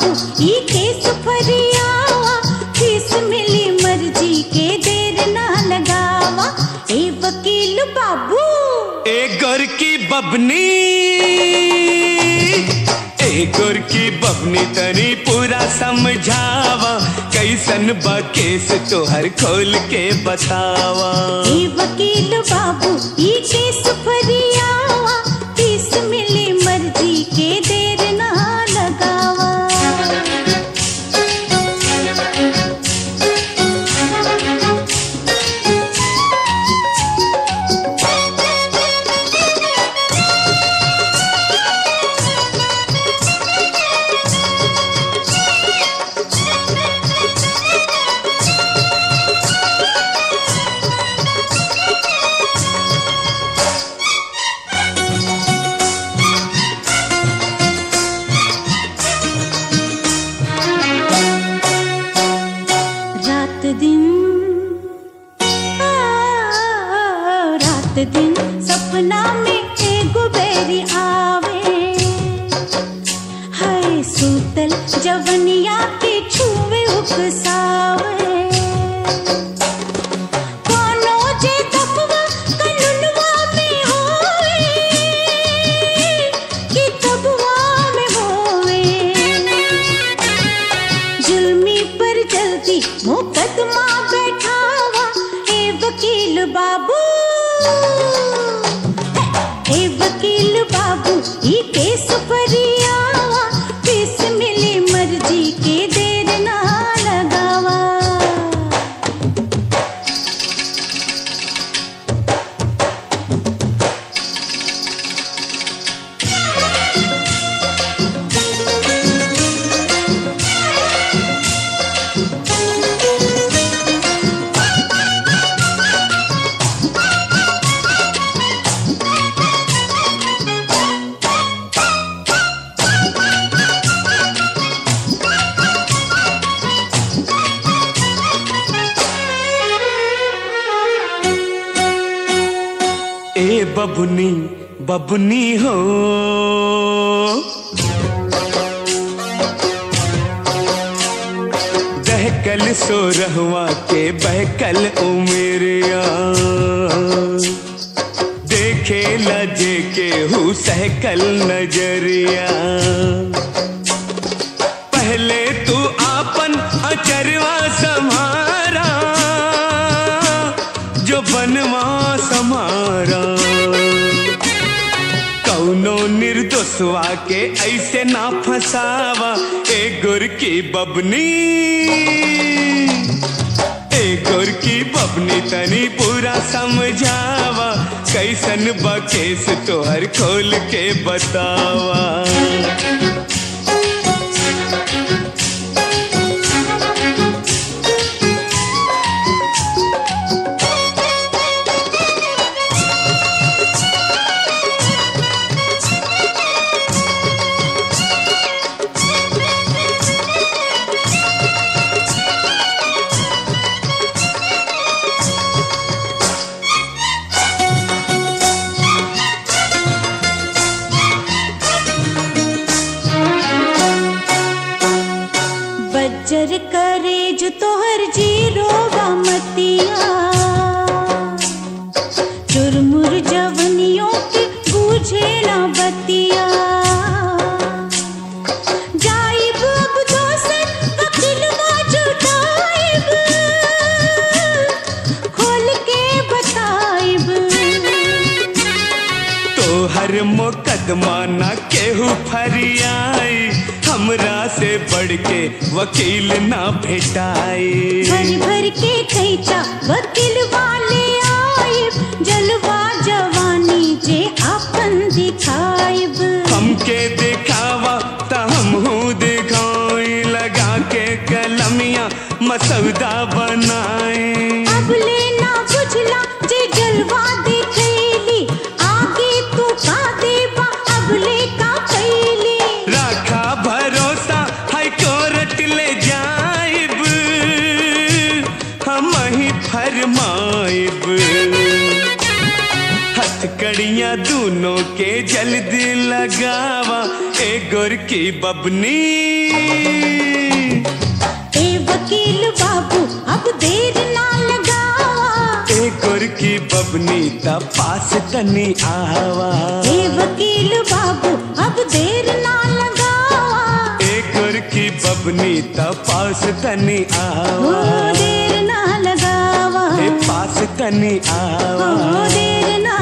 बाबू ई केस फरियावा, फीस मिली मर्जी के देर ना लगावा। ए वकील बाबू ए गोर की बबनी, ए गोर की बबनी तनी पूरा समझावा, कैसन बा केस तोहर खोल के बतावा। ए वकील बाबू ई केस फरियावा, फीस मिली मर्जी के देर ना लगावा। रात दिन सपना में एगो बेरी आवे, हाय सूतल जवनिया के छुवे उकसावे। कोनो जे दफवा कानूनवा में होवे, कि तबवा में होवे, जुल्मी पर जल्दी मुकदमा बैठावा। ए वकील बाबू, ए वकील बाबू ई केस फरियावा, फीस मिली मर्जी के देर ना लगावा। ए बबनी बबनी हो, दहकल सो रहवा के बहकल उमेरिया, देखे लजे के हु सहकल नजरिया। पहले तू आपन अचरवा समारा, जो बनवा समारा। कौनो निर्दोषवा के ऐसे ना फसावा। ए गोर की बबनी, ए गोर की बबनी तनी पूरा समझावा, कैसन बा केस तोहर खोल के बतावा। बज्जर करे जो तोहर जीरो बामतिया, चुरमुर जवनियों के बूझे ना बतिया। जाइब अब दोसर वकीलवा जुटाइब, खोल के बताइब। तोहर मुकदमा ना केहू फरियाई, हमरा से बढ़ के वकील ना भेटाई। भर भर के खैचा वकील वाले आइब, जलवा जवानी जे आपन दिखाइब। हमके दिखावा त हमहू दिखाई, लगा के कलमिया मसौदा बनाए। अब लेना बुझला जे जलवा दिखैली, आगे तू का देबा अब ले का कैली। राखा भरोसा हाई कोर्ट ले जाइब, हम ही फरमाइब। हथकड़ी लड़ियां दोनों के जल्दी लगावा ए गोरकी बबनी। ए वकील बाबू अब देर ना लगावा, ए गोरकी बबनी ता पास तनी आवा। ए वकील बाबू अब देर ना लगावा, ए गोरकी बबनी ता पास तनी ओ आवा। देर ना लगावा, ए पास तनी आवा। ओ देर ना